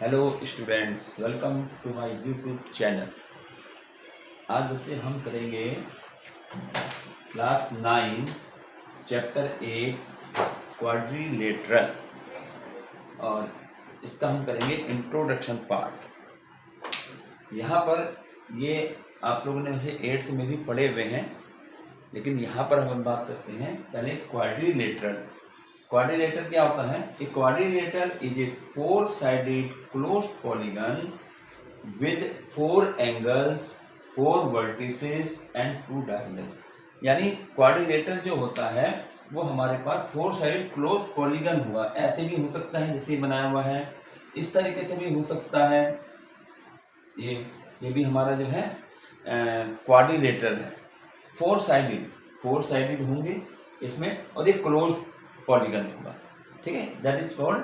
Hello students, welcome to my YouTube channel. आज बच्चे हम करेंगे क्लास 9 चैप्टर 8 क्वाड्रिलेटरल और इसका हम करेंगे इंट्रोडक्शन पार्ट। यहाँ पर ये आप लोगों ने वैसे 8th में भी पढ़े हुए हैं, लेकिन यहाँ पर हम बात करते हैं पहले क्वाड्रिलेटरल। क्वाड्रिलेटरल क्या होता है? A quadrilateral is a four sided closed polygon with 4 angles, 4 vertices and 2 diagonal. यानी क्वाड्रिलेटरल जो होता है वो हमारे पास 4 साइडेड क्लोज पॉलीगन हुआ। ऐसे भी हो सकता है जैसे बनाया हुआ है, इस तरीके से भी हो सकता है। ये भी हमारा जो है क्वाड्रिलेटरल है। 4 साइडेड होंगे इसमें, और ये क्लोज पॉलीगन होगा। ठीक है, दैट इज कॉल्ड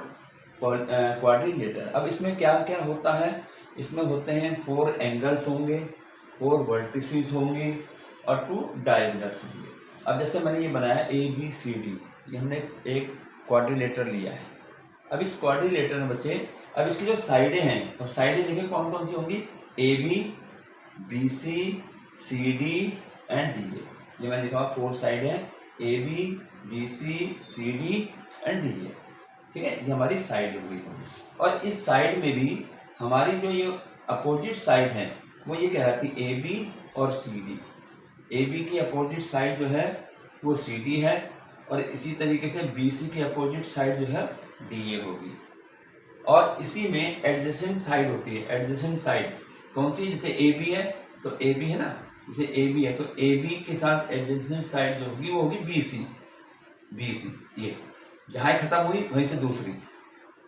क्वाड्रिलेटरल। अब इसमें क्या क्या होता है? इसमें होते हैं 4 एंगल्स होंगे, 4 वर्टिसेस होंगे और 2 डायगोनल्स होंगे। अब जैसे मैंने ये बनाया ABCD, ये हमने एक क्वाड्रिलेटरल लिया है। अब इस क्वाड्रिलेटरल में बच्चे, अब इसकी जो साइडें हैं, अब साइडें देखिए कौन कौन सी होंगी? AB, BC, CD and DA। ये मैंने लिखा 4 साइड है, AB, BC, CD and DA। ठीक है, ये हमारी साइड हो गई। और इस साइड में भी हमारी जो ये अपोजिट साइड है वो ये कह रहा थी AB और CD। AB की अपोजिट साइड जो है वो CD है, और इसी तरीके से BC की अपोजिट साइड जो है DA होगी। और इसी में एडजेसेंट साइड होती है। एडजेसेंट साइड कौन सी? जैसे AB है तो AB है ना, जैसे AB है तो AB के साथ एडजेसेंट साइड जो होगी वो होगी BC। ये जहाँ खत्म हुई वहीं से दूसरी,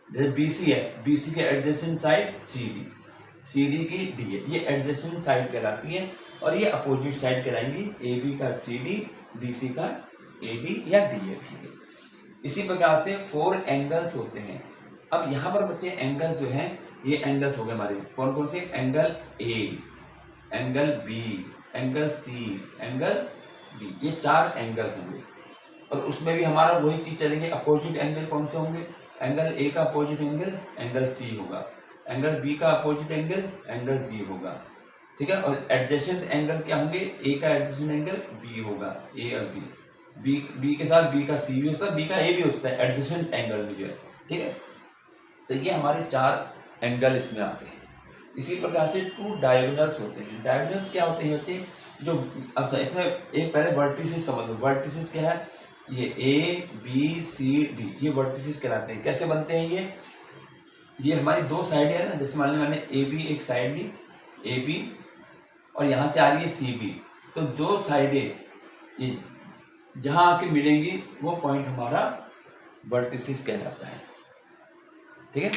जैसे BC है, BC के एडजेसेंट साइड CD की DA, ये एडजेसेंट साइड कहलाती है। और ये अपोजिट साइड कहलाएंगी, AB का CD, BC का AD या DA। इसी प्रकार से 4 एंगल्स होते हैं। अब यहाँ पर बच्चे एंगल्स जो हैं, ये एंगल्स हो गए हमारे कौन कौन से? Angle A, angle B, angle C, angle D, ये 4 एंगल होंगे। और उसमें भी हमारा वही चीज चलेंगे, अपोजिट एंगल कौन से होंगे? एंगल A का अपोजिट एंगल C होगा, एंगल B का अपोजिट एंगल D होगा। ठीक है, और एडजेसेंट एंगल क्या होंगे? A का एडजेसेंट एंगल B होगा, A और B के साथ B का C भी होता है, B का A भी होता है एडजेसेंट एंगल में जो है। ठीक है, तो ये हमारे 4 एंगल इसमें आते हैं। इसी प्रकार से 2 डायगोनल्स होते हैं। डायगोनल्स क्या होते हैं बच्चे? जो अच्छा, इसमें एक पहले वर्टिसेस समझ लो। वर्टिसेस क्या है? ये ABCD, ये वर्टिसेस कहलाते हैं। कैसे बनते हैं ये हमारी 2 साइड है ना, जैसे मान लो मैंने AB एक साइड ली, AB, और यहाँ से आ रही है CB, तो 2 साइडें ये जहाँ आके मिलेंगी वो पॉइंट हमारा वर्टिसेस कहलाता है। ठीक है,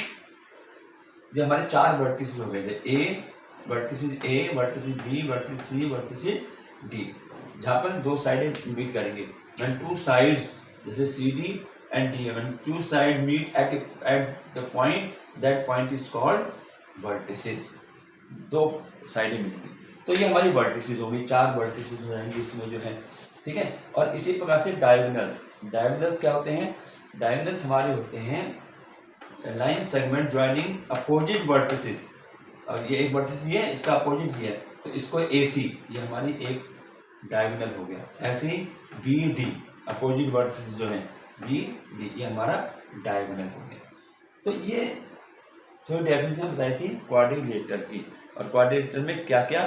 ये हमारे 4 वर्टिसेस हो गए थे। Vertices A, vertices B, vertex C, vertices D, जहाँ पर 2 साइडें मीट करेंगे। when 2 sides, जैसे CD and D, when 2 sides meet at the point, that point is called vertices। 2 साइडें मिलेंगी तो ये हमारी वर्टिसेस होगी। 4 वर्टिसेस हो जाएंगे इसमें जो है। ठीक है, और इसी प्रकार से डायगोनल्स क्या होते हैं? डायगोनल्स हमारे होते हैं line segment joining opposite vertices. और ये एक वर्टिस ये है, इसका अपोजिट ये है, तो इसको AC, ये हमारी एक डायगोनल हो गया। ऐसे ही BD, अपोजिट वर्टिसेस जो है BD, ये हमारा डायगोनल हो गया। तो ये थोड़ी डेफिनेशन बताई थी क्वाड्रिलेटरल की। और क्वाड्रिलेटरल में क्या क्या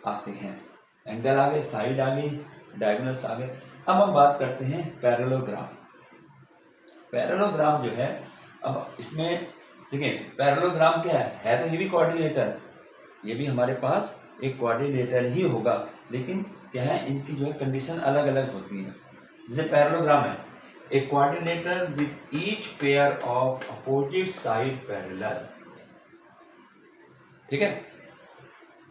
आते हैं? एंगल आ गए, साइड आ गई, डायगोनल्स आ गए। अब हम बात करते हैं पैरेललोग्राम। पैरेललोग्राम जो है, अब इसमें देखिए पैरेललोग्राम क्या है तो ये भी क्वाड्रिलेटरल, ये भी हमारे पास एक क्वाड्रिलेटरल ही होगा, लेकिन क्या है, इनकी जो है कंडीशन अलग अलग होती है। जैसे पैरेललोग्राम है, a quadrilateral with each pair of opposite side parallel. ठीक है,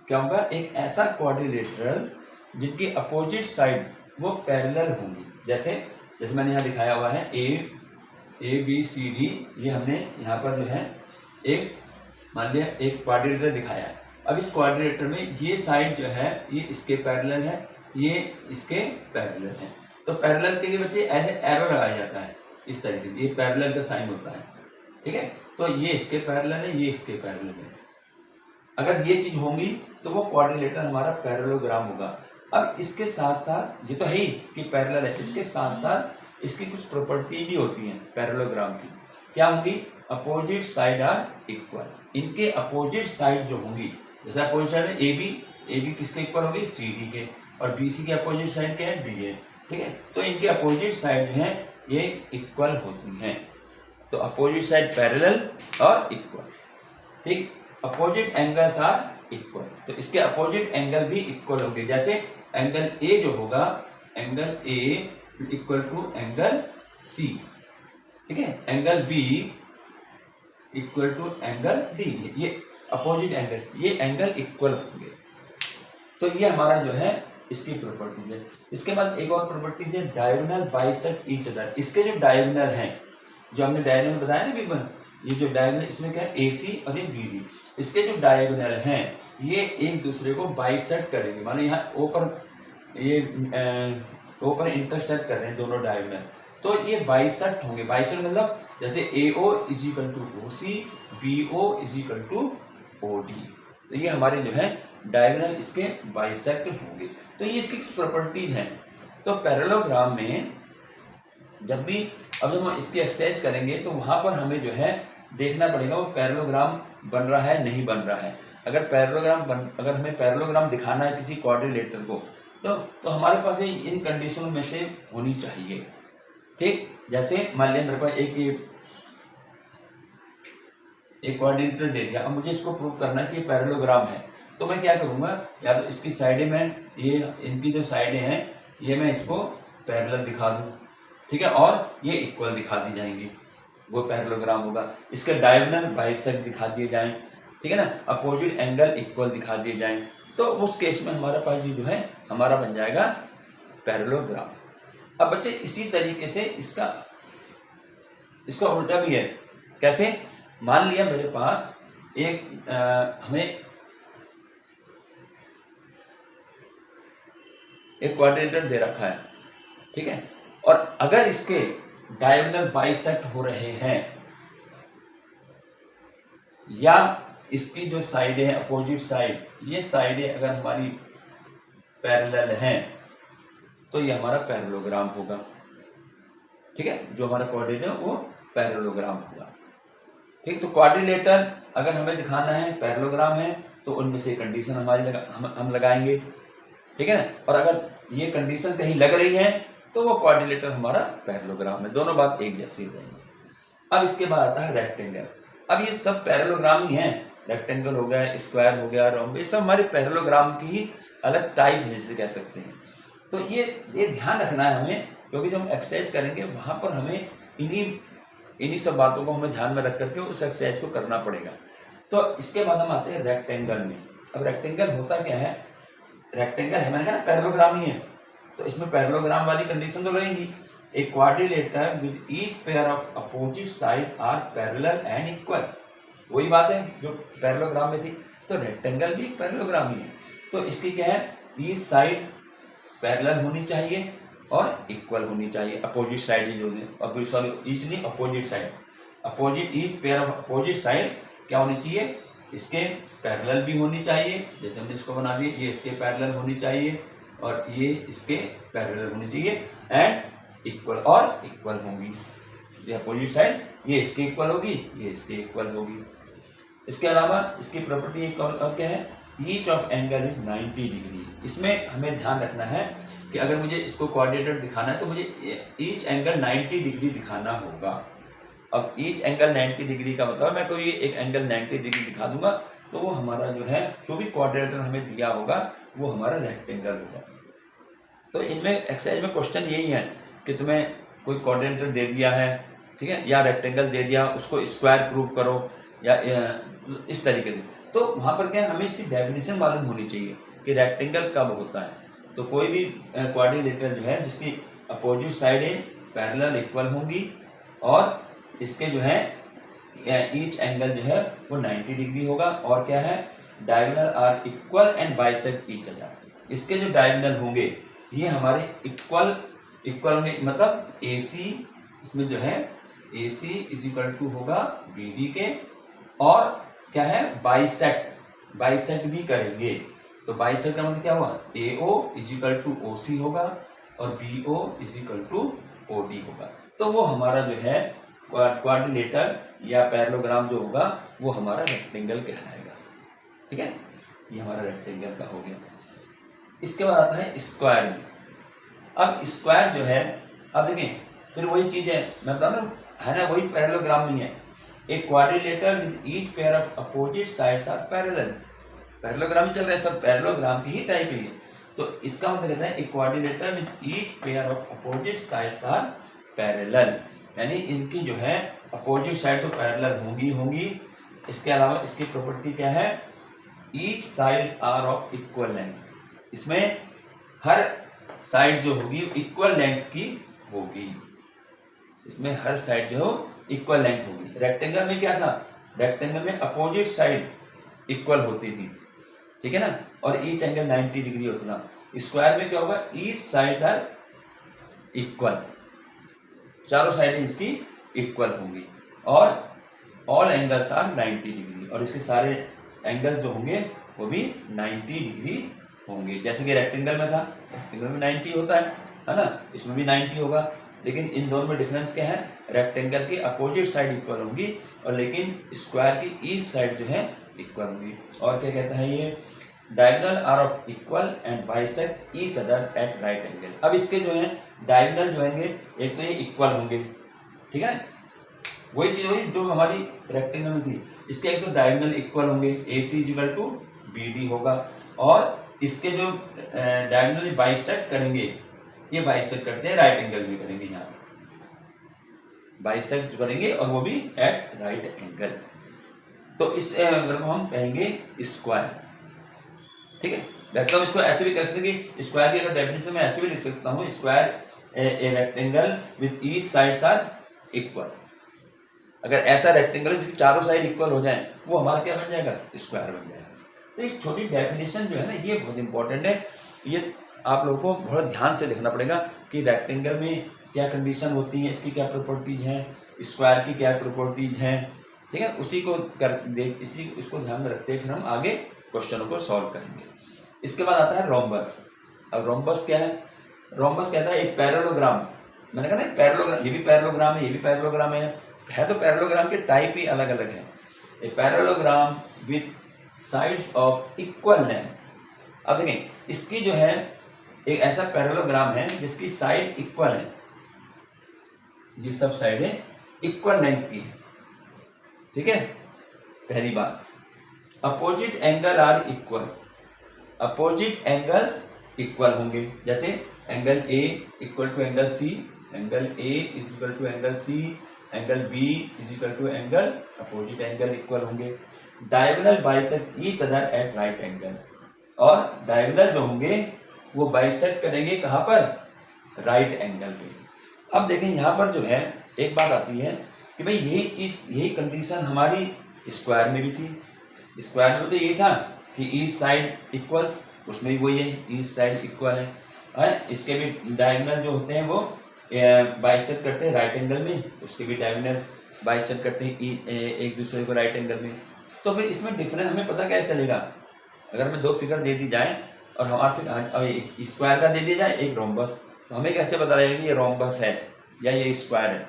क्या होगा? एक ऐसा क्वाड्रिलेटरल जिनकी अपोजिट साइड वो पैरेलल होंगी। जैसे मैंने यहाँ दिखाया हुआ है ABCD, ये हमने यहाँ पर जो है एक मान लिया एक क्वाड्रिलेटरल दिखाया है। अब इस क्वाड्रिलेटरल में ये साइड जो है ये इसके पैरेलल है, ये इसके पैरेलल है। तो पैरेलल के लिए बच्चे एरो लगाया जाता है इस तरीके से, ये पैरेलल का साइन होता है। ठीक है। तो ये इसके पैरेलल है, ये इसके पैरेलल है। अगर ये चीज होंगी तो वो क्वाड्रिलेटरल हमारा पैरेललोग्राम होगा। अब इसके साथ साथ, ये तो है ही कि पैरेलल है, इसके साथ साथ इसकी कुछ प्रॉपर्टी भी होती हैं पैरेललोग्राम की। क्या होंगी? Opposite side are equal. इनके अपोजिट साइड जो होंगी, जैसे अपोजिट साइड है ए बी किसके इक्वल होगी? सी डी के। और बी सी के अपोजिट साइड क्या है? डी है। ठीक है। तो इनके अपोजिट साइड जो है ये इक्वल होती हैं। तो अपोजिट साइड पैरेलल और इक्वल। ठीक। अपोजिट एंगल्स आर इक्वल, तो इसके अपोजिट एंगल भी इक्वल होंगे। जैसे एंगल ए जो होगा, angle A equal to angle C. ठीक है। Angle B equal to angle D. ये अपोजिट एंगल, ये एंगल इक्वल होंगे। तो ये हमारा जो है इसकी प्रॉपर्टीज है। इसके बाद एक और प्रॉपर्टीज है, डायगोनल बाइसेक्ट ईच अदर। इसके जो डायगोनल हैं, जो हमने डायगोनल बताया ना बिल्कुल, ये जो डायगोनल इसमें क्या है? AC और ये BD। इसके जो डायगोनल हैं ये एक दूसरे को बाइसेक्ट करेंगे। मानो यहाँ O पर इंटरसेक्ट कर रहे हैं दोनों डायगोनल, तो ये बाइसेक्ट होंगे। बाइसेक्ट मतलब जैसे AO is equal to OC, BO is equal to OD। तो ये हमारे जो है डायगोनल इसके बाइसेक्ट होंगे। तो ये इसकी प्रॉपर्टीज हैं। तो पैरेललोग्राम में जब भी, अब जब हम इसकी एक्सरसाइज करेंगे तो वहां पर हमें जो है देखना पड़ेगा वो पैरेललोग्राम बन रहा है नहीं बन रहा है। अगर हमें पैरेललोग्राम दिखाना है किसी क्वाड्रिलेटर को, तो हमारे पास इन कंडीशनों में से होनी चाहिए। ठीक। जैसे मान लिया मेरे पास एक क्वाड्रिलेटर दे दिया, अब मुझे इसको प्रूव करना है कि पैरेललोग्राम है। तो मैं क्या करूंगा, या तो इसकी साइडें में, ये इनकी जो साइडें हैं ये मैं इसको पैरेलल दिखा दूं। ठीक है। और ये इक्वल दिखा दी जाएंगी, वो पैरेललोग्राम होगा। इसके डायगोनल बाइसेक्ट दिखा दिए जाएं। ठीक है ना। अपोजिट एंगल इक्वल दिखा दिए जाएं, तो उस केस में हमारा पास जो है हमारा बन जाएगा पैरेललोग्राम। अब बच्चे इसी तरीके से इसका उल्टा भी है। कैसे? मान लिया मेरे पास हमें एक क्वाड्रिलेटर दे रखा है। ठीक है। और अगर इसके डायगोनल बाइसेक्ट हो रहे हैं, या इसकी जो साइडें हैं अपोजिट साइड, ये साइडें अगर हमारी पैरेलल हैं, तो ये हमारा पैरेललोग्राम होगा। ठीक है। जो हमारा क्वाड्रिलेटर है वो पैरेललोग्राम होगा। ठीक। तो क्वाड्रिलेटर अगर हमें दिखाना है पैरेललोग्राम है, तो उनमें से कंडीशन हमारी हम लगाएंगे। ठीक है ना। और अगर ये कंडीशन कहीं लग रही है तो वो क्वाड्रिलेटर हमारा पैरेललोग्राम है। दोनों बात एक जैसी हो जाएंगी। अब इसके बाद आता है रेक्टेंगल। अब ये सब पैरेललोग्राम ही हैं। रेक्टेंगल हो गया, स्क्वायर हो गया, रोम्बस, ये सब हमारे पैरेललोग्राम की ही अलग टाइप है जिसे कह सकते हैं। तो ये ध्यान रखना है हमें, क्योंकि जब हम एक्सरसाइज करेंगे वहां पर हमें इन्हीं सब बातों को हमें ध्यान में रख करके उस एक्सरसाइज को करना पड़ेगा। तो इसके बाद हम आते हैं रेक्टेंगल में। अब रेक्टेंगल होता क्या है? रेक्टेंगल है, मैंने कहा पैरेललोग्राम ही है, तो इसमें पैरेललोग्राम वाली कंडीशन तो रहेगी। A quadrilateral with each pair of opposite side are parallel and equal. वही बात है जो पैरेललोग्राम में थी। तो रेक्टेंगल भी एक पैरेललोग्राम ही है। तो इसकी क्या है? ईच साइड पैरेलल होनी चाहिए और इक्वल होनी चाहिए। अपोजिट साइड जो है, सॉरी ईच नहीं, opposite side, opposite each pair of opposite sides क्या होनी चाहिए? इसके पैरेलल भी होनी चाहिए। जैसे हमने इसको बना दिया, ये इसके पैरेलल होनी चाहिए और ये इसके पैरेलल होनी चाहिए, एंड इक्वल और इक्वल होंगी। ये अपोजिट साइड ये इसके इक्वल होगी, ये इसके इक्वल होगी। इसके अलावा इसकी प्रॉपर्टी एक और क्या है? Each of angle is 90 degree. इसमें हमें ध्यान रखना है कि अगर मुझे इसको कोऑर्डिनेटर दिखाना है तो मुझे ईच एंगल 90 डिग्री दिखाना होगा। अब ईच एंगल 90 डिग्री का मतलब मैं कोई एक एंगल 90 डिग्री दिखा दूंगा तो वो हमारा जो है, जो भी कोऑर्डिनेटर हमें दिया होगा वो हमारा रेक्टेंगल होगा। तो इनमें एक्सरसाइज में क्वेश्चन यही है कि तुम्हें कोई कोऑर्डिनेटर दे दिया है, ठीक है, या रेक्टेंगल दे दिया, उसको स्क्वायर प्रूव करो या इस तरीके से। तो वहाँ पर क्या है, हमें इसकी डेफिनेशन मालूम होनी चाहिए कि रेक्टेंगल कब होता है। तो कोई भी क्वाड्रिलेटरल जो है जिसकी अपोजिट साइडें पैरेलल इक्वल होंगी और इसके जो है ईच एंगल जो है वो 90 डिग्री होगा, और क्या है, diagonal are equal and bisect each other. इसके जो डायगोनल होंगे ये हमारे इक्वल होंगे, मतलब AC इसमें जो है AC इज इक्वल टू होगा BD के, और क्या है बाइसेक्ट भी करेंगे। तो बाइसेक्ट का मतलब क्या हुआ, AO is equal to OC होगा और BO is equal to OD होगा। तो वो हमारा जो है क्वाड्रिलेटर या पैरेललोग्राम जो होगा वो हमारा रेक्टेंगल कहलाएगा। ठीक है, ये हमारा रेक्टेंगल का हो गया। इसके बाद आता है स्क्वायर में। अब स्क्वायर जो है, अब देखें फिर वही चीज है, मैं बता रहा हूँ है ना, वही पैरेललोग्राम नहीं है। एक quadrilateral with each pair of opposite sides are parallel. Parallelogram ही चल रहा है, सब पैरेललोग्राम की ही टाइप है। तो इसका मतलब कहता है एक quadrilateral with each pair of opposite sides are parallel, यानी इनकी जो है अपोजिट साइड तो पैरेलल होंगी। इसके अलावा इसकी प्रॉपर्टी क्या है, each side are of equal length. इसमें हर साइड जो होगी इक्वल लेंथ की होगी, इसमें हर साइड जो इक्वल लेंथ होगी। रेक्टेंगल में क्या था, रेक्टेंगल में अपोजिट साइड इक्वल होती थी, ठीक है ना, और ईच एंगल 90 डिग्री होता था। स्क्वायर में क्या होगा, ईच साइड आर इक्वल, चारों साइड इसकी इक्वल होंगी और ऑल एंगल्स आर 90 डिग्री, और इसके सारे एंगल जो होंगे वो भी 90 डिग्री होंगे। जैसे कि रेक्टेंगल में था, रेक्टेंगल में 90 होता है ना, इसमें भी 90 होगा। लेकिन इन दोनों में डिफरेंस क्या है, रेक्टेंगल की अपोजिट साइड इक्वल होंगी और लेकिन स्क्वायर की ईच साइड जो है इक्वल होंगी। और क्या कहता है ये, diagonal are of equal and bisect each other at right angle. अब इसके जो है डायगोनल जो होंगे, एक तो ये इक्वल होंगे, ठीक है, वही चीज वही जो हमारी रेक्टेंगल में थी। इसके एक तो डायगोनल इक्वल होंगे, AC इक्वल टू BD होगा, और इसके जो डायगोनली बाइसेक्ट करेंगे, ये बाइसेक्ट करते हैं राइट एंगल में करेंगे, यहाँ बाइसेक्ट करेंगे और वो भी एट राइट एंगल। तो इस एंगल को हम कहेंगे स्क्वायर, ठीक है। वैसे हम इसको ऐसे भी कह सकते हैं कि स्क्वायर की अगर डेफिनेशन में ऐसे भी लिख सकता हूँ, square a rectangle with each sides are equal. अगर ऐसा रेक्टेंगल जिसकी चारों साइड इक्वल हो जाए वो हमारा क्या बन जाएगा, स्क्वायर बन जाएगा। तो इस छोटी डेफिनेशन जो है ना, ये बहुत इंपॉर्टेंट है। ये आप लोगों को बहुत ध्यान से लिखना पड़ेगा कि रेक्टेंगल में क्या कंडीशन होती है, इसकी क्या प्रॉपर्टीज हैं, स्क्वायर की क्या प्रॉपर्टीज हैं, ठीक है। उसी को इसको ध्यान में रखते हुए फिर हम आगे क्वेश्चनों को सॉल्व करेंगे। इसके बाद आता है रोम्बस। अब रोम्बस क्या है, रोम्बस कहता है एक पैरेललोग्राम। मैंने कहा ना पैरेललोग्राम, ये भी पैरेललोग्राम है, ये भी पैरेललोग्राम है तो पैरेललोग्राम के टाइप ही अलग अलग है। A parallelogram with sides of equal length. अब देखें, इसकी जो है एक ऐसा पैरेललोग्राम है जिसकी साइड इक्वल है, ये सब साइडें इक्वल लेंथ की है, ठीक है। पहली बात, opposite angle are equal, opposite angles equal होंगे। जैसे angle A equal to angle C, angle A is equal to angle C, angle B is equal to angle, opposite angle equal होंगे। Diagonal bisect each other at right angle, और diagonal जो होंगे वो bisect करेंगे कहाँ पर, right angle पे। अब देखें यहाँ पर जो है एक बात आती है कि भाई यही चीज, यही कंडीशन हमारी स्क्वायर में भी थी। स्क्वायर में तो यही था कि ईच साइड इक्वल्स, उसमें भी वही है, ईच साइड इक्वल है। इसके भी डायगोनल जो होते हैं वो बाइसेक्ट करते हैं राइट एंगल में, उसके भी डायगोनल बाइसेक्ट करते हैं एक दूसरे को राइट एंगल में। तो फिर इसमें डिफरेंस हमें पता कैसे चलेगा, अगर हमें दो फिगर दे दी जाए और हमारे से स्क्वायर का दे दिया जाए एक रोम्बस, तो हमें कैसे पता लगेगा कि ये रोम्बस है या ये स्क्वायर है।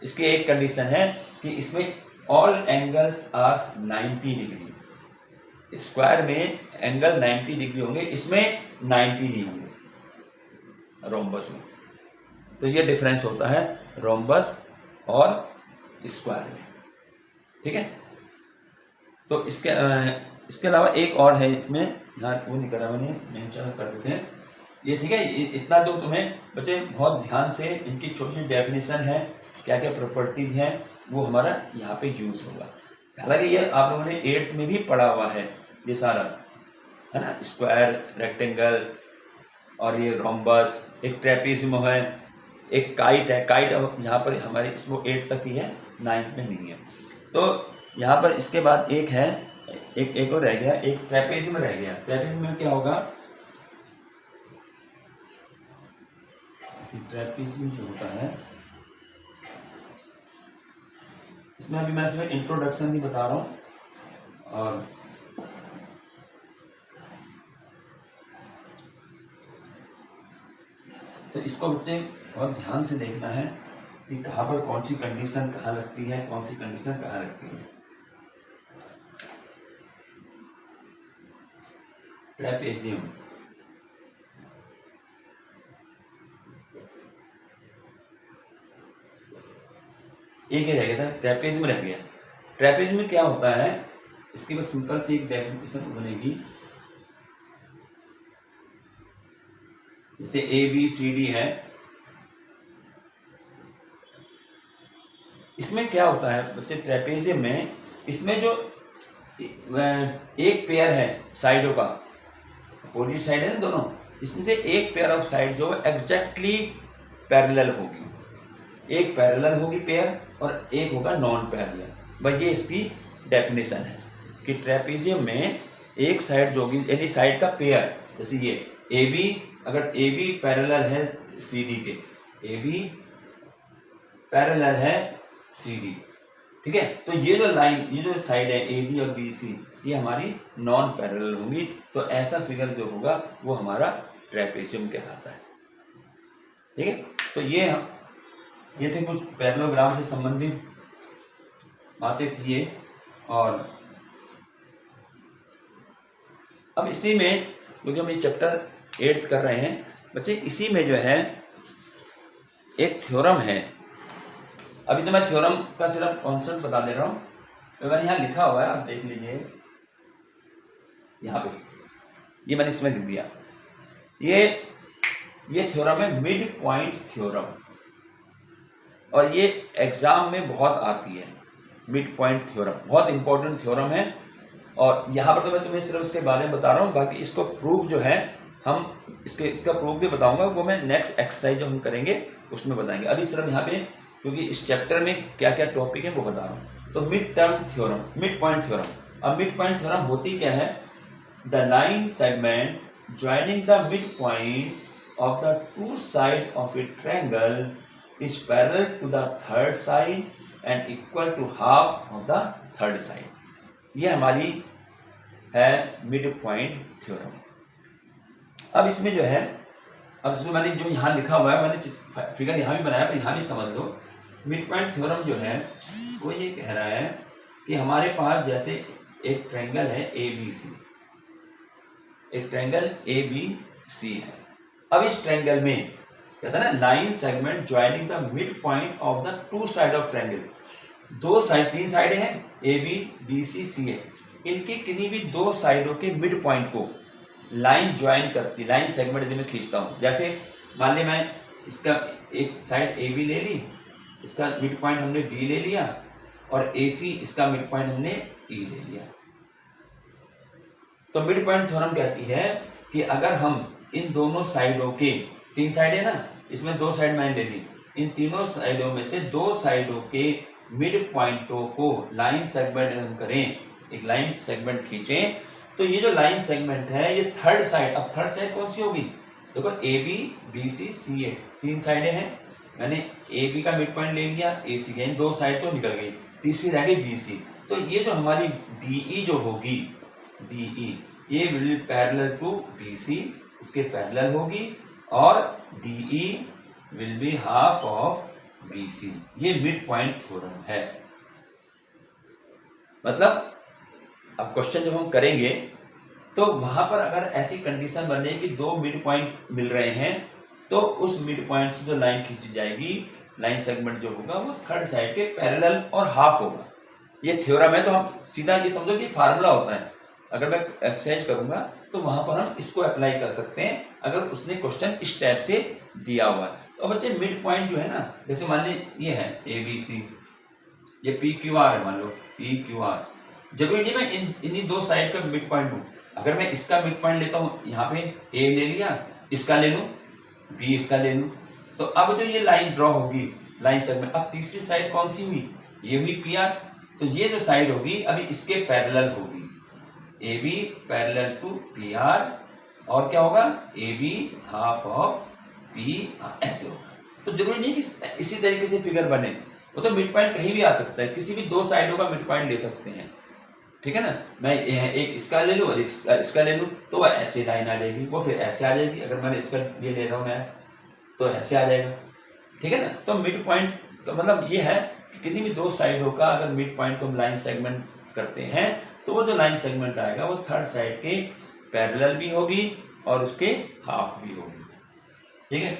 इसकी एक कंडीशन है कि इसमें all angles are 90 degree. Square में एंगल 90 डिग्री होंगे, इसमें 90 नहीं होंगे रोम्बस में। तो ये डिफरेंस होता है रोम्बस और स्क्वायर में, ठीक है। तो इसके अलावा एक और है इसमें, यहाँ वो नहीं करा मैंने, नहीं चलो कर देते हैं ये, ठीक है। इतना तो तुम्हें बच्चे बहुत ध्यान से इनकी छोटी छोटी डेफिनेशन है, क्या क्या प्रॉपर्टीज हैं, वो हमारा यहाँ पे यूज होगा। हालांकि ये आप लोगों ने 8th में भी पढ़ा हुआ है ये सारा, है ना, स्क्वायर, रेक्टेंगल और ये रोम्बस, एक ट्रेपेजियम है, एक काइट है। काइट अब यहाँ पर हमारे इसमें 8 तक ही है, 9th में नहीं है। तो यहाँ पर इसके बाद एक है, एक और रह गया, एक ट्रेपेजियम रह गया। ट्रेपेजियम में क्या होगा, ट्रेपेजियम जो होता है इसमें अभी मैं सिर्फ इंट्रोडक्शन ही बता रहा हूँ। और तो इसको बच्चे बहुत ध्यान से देखना है कि कहाँ पर कौन सी कंडीशन कहाँ लगती है, कौन सी कंडीशन कहाँ लगती है। ट्रेपेजियम, एक ही रह गया था, ट्रेपेजियम रह गया। ट्रेपेजियम में क्या होता है, इसकी बस सिंपल सी एक डेफिनेशन बनेगी, जैसे ए बी सी डी है। इसमें क्या होता है बच्चे, ट्रेपेजियम में इसमें जो एक पेयर है साइडों का, अपोजिट साइड है ना दोनों, इसमें से एक पेयर ऑफ साइड जो एग्जैक्टली पैरेलल होगी, एक पैरेलल होगी पेयर और एक होगा नॉन पैरेलल। भाई ये इसकी डेफिनेशन है कि ट्रेपेजियम में एक साइड जो होगी, यानी साइड का पेयर, जैसे ये ए बी, अगर ए बी पैरेलल है सी डी के, ए बी पैरेलल है सी डी, ठीक है, तो ये जो लाइन, ये जो साइड है ए बी और बी सी, ये हमारी नॉन पैरेलल होंगी। तो ऐसा फिगर जो होगा वो हमारा ट्रेपेजियम कहलाता है, ठीक है। तो ये थे कुछ पैरेललोग्राम से संबंधित बातें थी ये। और अब इसी में, क्योंकि हम ये चैप्टर 8 कर रहे हैं बच्चे, इसी में जो है एक थ्योरम है। अभी तो मैं थ्योरम का सिर्फ कॉन्सेप्ट बता दे रहा हूँ, अगर यहाँ लिखा हुआ है आप देख लीजिए, यहाँ पे ये मैंने इसमें लिख दिया, ये थ्योरम है मिड पॉइंट थ्योरम, और ये एग्जाम में बहुत आती है। मिड पॉइंट थ्योरम बहुत इंपॉर्टेंट थ्योरम है, और यहाँ पर तो मैं तुम्हें सिर्फ इसके बारे में बता रहा हूँ, बाकी इसको प्रूफ जो है हम इसका प्रूफ भी बताऊंगा, वो मैं नेक्स्ट एक्सरसाइज जो हम करेंगे उसमें बताएंगे। अभी सिर्फ यहाँ पे क्योंकि इस चैप्टर में क्या क्या टॉपिक है वो बता रहा हूँ। तो mid term theorem, mid point theorem. अब मिड पॉइंट थ्योरम होती क्या है, the line segment joining the mid point of the two side of a triangle is parallel to the third side and equal to half of the third side. ये हमारी है mid point theorem. अब इसमें जो है, अब जो मैंने जो यहाँ लिखा हुआ है, मैंने फिगर यहाँ भी बनाया तो यहाँ भी समझ लो। मिड पॉइंट थ्योरम जो है वो ये कह रहा है कि हमारे पास जैसे एक ट्रायंगल है ए बी सी, एक ट्रायंगल ए बी सी है। अब इस ट्रायंगल में कहता है ना, line segment joining the mid point of the two side of triangle. दो साइड, तीन साइडें हैं, ए बी बी सी सी है, इनके किन्हीं भी दो साइडों के मिड पॉइंट को लाइन ज्वाइन करती, लाइन सेगमेंट मैं खींचता हूँ। जैसे मान लिया मैं इसका एक साइड ए बी ले ली, इसका मिड पॉइंट हमने डी ले लिया, और ए सी इसका मिड पॉइंट हमने ई ले लिया। तो मिड पॉइंट थ्योरम कहती है कि अगर हम इन दोनों साइडों के, तीन साइड है ना, इसमें दो साइड मैंने ले ली, इन तीनों साइडों में से दो साइडों के मिड पॉइंटों को लाइन सेगमेंट हम करें, एक लाइन सेगमेंट खींचें, तो ये जो लाइन सेगमेंट है ये थर्ड साइड, अब थर्ड साइड कौन सी होगी, देखो ए बी बी सी सी ए, तीन साइडें हैं, मैंने ए बी का मिड पॉइंट ले लिया, ए सी का, दो साइड तो निकल गई, तीसरी रह गई बी सी। तो ये जो हमारी डी ई जो होगी, डी ई, ये will parallel to B C, इसके पैरेलल होगी, और D E will be half of B C. ये मिड पॉइंट थ्योरम है। मतलब अब क्वेश्चन जब हम करेंगे तो वहां पर अगर ऐसी कंडीशन बने कि दो मिड पॉइंट मिल रहे हैं, तो उस मिड पॉइंट से जो लाइन खींची जाएगी, लाइन सेगमेंट जो होगा वो थर्ड साइड के पैरेलल और हाफ होगा। ये थ्योरम है, तो हम सीधा ये समझो कि फार्मूला होता है। अगर मैं एक्सरसाइज करूंगा तो वहां पर हम इसको अप्लाई कर सकते हैं, अगर उसने क्वेश्चन इस टाइप से दिया हुआ है। तो बच्चे मिड पॉइंट जो है ना, जैसे मान ली ये है ए बी सी, ये पी क्यू आर है, मान लो पी क्यू आर, जरूरी नहीं मैं इन्हीं दो साइड का मिड पॉइंट लूँ। अगर मैं इसका मिड पॉइंट लेता हूँ, यहाँ पे ए ले लिया, इसका ले लूँ, बी इसका ले लूँ, तो अब जो ये लाइन ड्रॉ होगी, लाइन सेगमेंट, अब तीसरी साइड कौन सी हुई, ये हुई पी आर। तो ये जो साइड होगी अभी इसके पैरेलल होगी, A B parallel to P R, और क्या होगा, A B half of P R, ऐसे होगा। तो जरूरी नहीं कि इसी तरीके से फिगर बने, वो तो मिड पॉइंट कहीं भी आ सकता है, किसी भी दो साइडों का मिड पॉइंट ले सकते हैं, ठीक है ना। मैं एक इसका ले लूँ और इसका ले लूँ तो वह ऐसे लाइन आ जाएगी, वो फिर ऐसे आ जाएगी। अगर मैंने इसका ये ले रहा हूँ मैं तो ऐसे आ जाएगा, ठीक है ना। तो मिड पॉइंट का मतलब ये है कि किसी भी दो साइडों का अगर मिड पॉइंट को हम लाइन सेगमेंट करते हैं तो वो जो लाइन सेगमेंट आएगा वो थर्ड साइड के पैरेलल भी होगी और उसके हाफ भी होगी, ठीक है।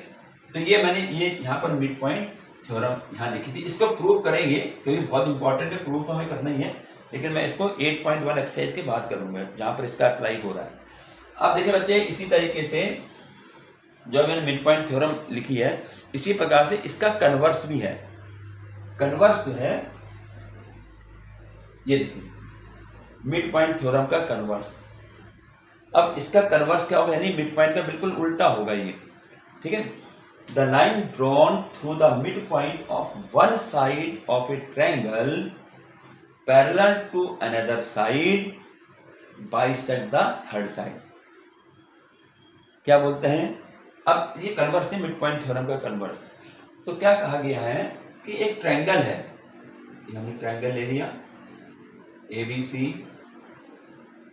तो ये मैंने ये यहाँ पर मिड पॉइंट थ्योरम यहाँ लिखी थी। इसको प्रूव करेंगे क्योंकि बहुत इंपॉर्टेंट है, प्रूव तो हमें करना ही है, लेकिन मैं इसको 8.1 एक्सरसाइज के बाद करूँगा जहाँ पर इसका अप्लाई हो रहा है। अब देखिए बच्चे, इसी तरीके से जो मैंने मिड पॉइंट थ्योरम लिखी है इसी प्रकार से इसका कन्वर्स भी है। कन्वर्स जो है ये देखिए मिड पॉइंट थ्योरम का कन्वर्स। अब इसका कन्वर्स क्या होगा, यानी मिड पॉइंट का बिल्कुल उल्टा होगा ये, ठीक है। The line drawn through the mid point of one side of a triangle parallel to another side bisect the third side. क्या बोलते हैं, अब ये कन्वर्स है मिड पॉइंट थ्योरम का कन्वर्स। तो क्या कहा गया है कि एक ट्रायंगल है, ये हमने ट्रायंगल ले लिया ABC,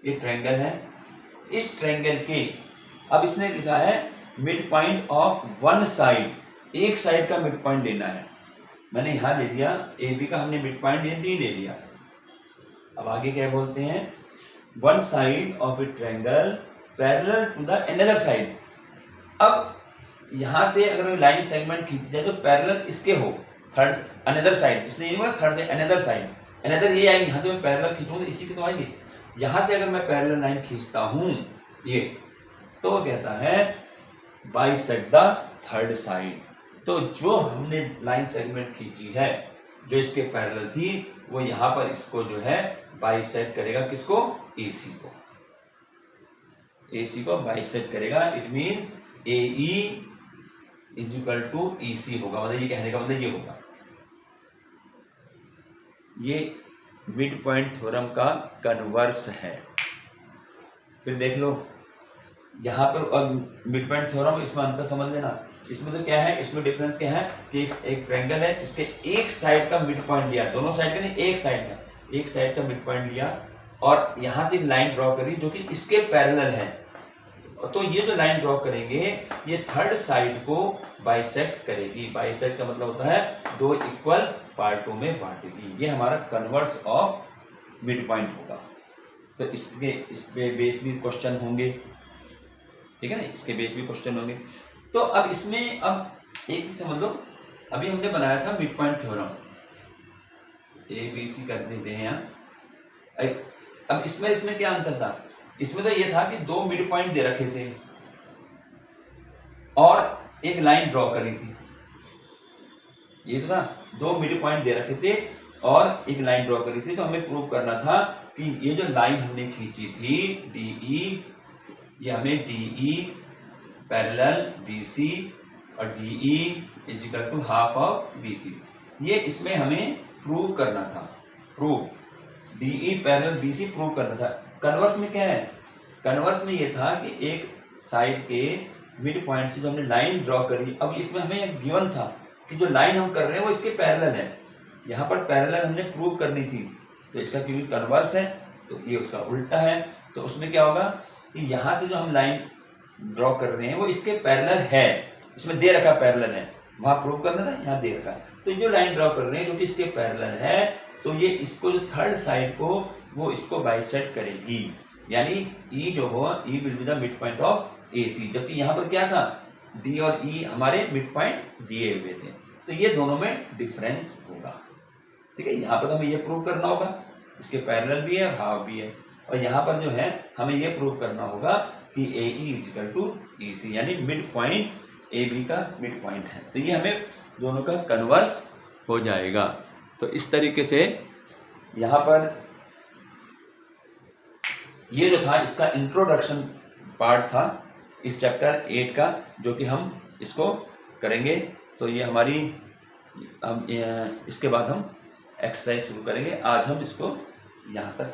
ये ट्रायंगल है। इस ट्रायंगल के अब इसने लिखा है mid point of one side, एक साइड का मिड पॉइंट लेना है। मैंने यहां ले लिया AB का, हमने मिड पॉइंट ले लिया। अब आगे क्या बोलते हैं, one side of a triangle parallel to the another side. अब यहां से अगर लाइन सेगमेंट खींची जाए तो पैरेलल इसके हो थर्ड अनदर साइड, इसने ये बोला third side another side, another ये आएगी, यहां से मैं पैरेलल खींचूंगा तो इसी की तो आएगी। यहां से अगर मैं पैरेलल लाइन खींचता हूं ये, तो वो कहता है बाइसेक्ट द थर्ड साइड। तो जो हमने लाइन सेगमेंट खींची है जो इसके पैरेलल थी वो यहां पर इसको जो है बाइसेक्ट करेगा, किसको, AC को बाइसेक्ट करेगा। It means AE is equal to EC होगा, मतलब ये कहने का मतलब ये होगा। ये मिड पॉइंट थ्योरम का कन्वर्स है। फिर देख लो यहाँ पर, और मिड पॉइंट थ्योरम इसमें अंतर समझ लेना। इसमें तो क्या है, इसमें डिफरेंस क्या है कि एक ट्रायंगल है, इसके एक साइड का मिड पॉइंट लिया, दोनों साइड का नहीं, एक साइड का मिड पॉइंट लिया और यहाँ से लाइन ड्रॉ करी जो कि इसके पैरेलल है। तो ये जो लाइन ड्रॉ करेंगे ये थर्ड साइड को बाइसेक्ट करेगी। बाइसेक्ट का मतलब होता है दो इक्वल पार्टों में बांटेगी। ये हमारा कन्वर्स ऑफ मिड पॉइंट होगा। तो इसके बेस भी क्वेश्चन होंगे, ठीक है ना, इसके बेस भी क्वेश्चन होंगे। तो अब इसमें अब एक चीज समझ लो, अभी हमने बनाया था मिड पॉइंट थ्योरम, ABC कर देते हैं यहाँ। अब इसमें क्या अंतर था, इसमें तो ये था कि दो मिड पॉइंट दे रखे थे और एक लाइन ड्रॉ करी थी। ये तो था, दो मिड पॉइंट दे रखे थे और एक लाइन ड्रॉ करी थी। तो हमें प्रूव करना था कि ये जो लाइन हमने खींची थी DE, ये हमें DE पैरेलल BC और DE is equal to half of BC, ये इसमें हमें प्रूव करना था। Prove DE parallel BC prove करना था। कन्वर्स में क्या है, कन्वर्स में ये था कि एक साइड के मिड पॉइंट से जो हमने लाइन ड्रॉ करी, अब इसमें हमें गिवन था कि जो लाइन हम कर रहे हैं वो इसके पैरेलल है। यहाँ पर पैरेलल हमने प्रूव करनी थी, तो इसका क्योंकि कन्वर्स है तो ये उसका उल्टा है। तो उसमें क्या होगा कि यहाँ से जो हम लाइन ड्रॉ कर रहे हैं वो इसके पैरेलल है, इसमें दे रखा पैरेलल है, वहाँ प्रूव करना था, यहाँ दे रखा। तो ये जो लाइन ड्रॉ कर रहे हैं जो कि इसके पैरेलल है, तो ये इसको जो थर्ड साइड को वो इसको बाइसेक्ट करेगी, यानी E जो हो E will be the mid point of AC। जबकि यहाँ पर क्या था, D और E हमारे मिड पॉइंट दिए हुए थे, तो ये दोनों में डिफरेंस होगा, ठीक है। यहाँ पर हमें ये प्रूव करना होगा इसके पैरेलल भी है और हाफ भी है, और यहाँ पर जो है हमें ये प्रूव करना होगा कि AE is equal to EC, यानी मिड पॉइंट AB का मिड पॉइंट है। तो ये हमें दोनों का कन्वर्स हो जाएगा। तो इस तरीके से यहाँ पर ये जो था इसका इंट्रोडक्शन पार्ट था इस चैप्टर 8 का, जो कि हम इसको करेंगे। तो ये हमारी इसके बाद हम एक्सरसाइज शुरू करेंगे। आज हम इसको यहाँ तक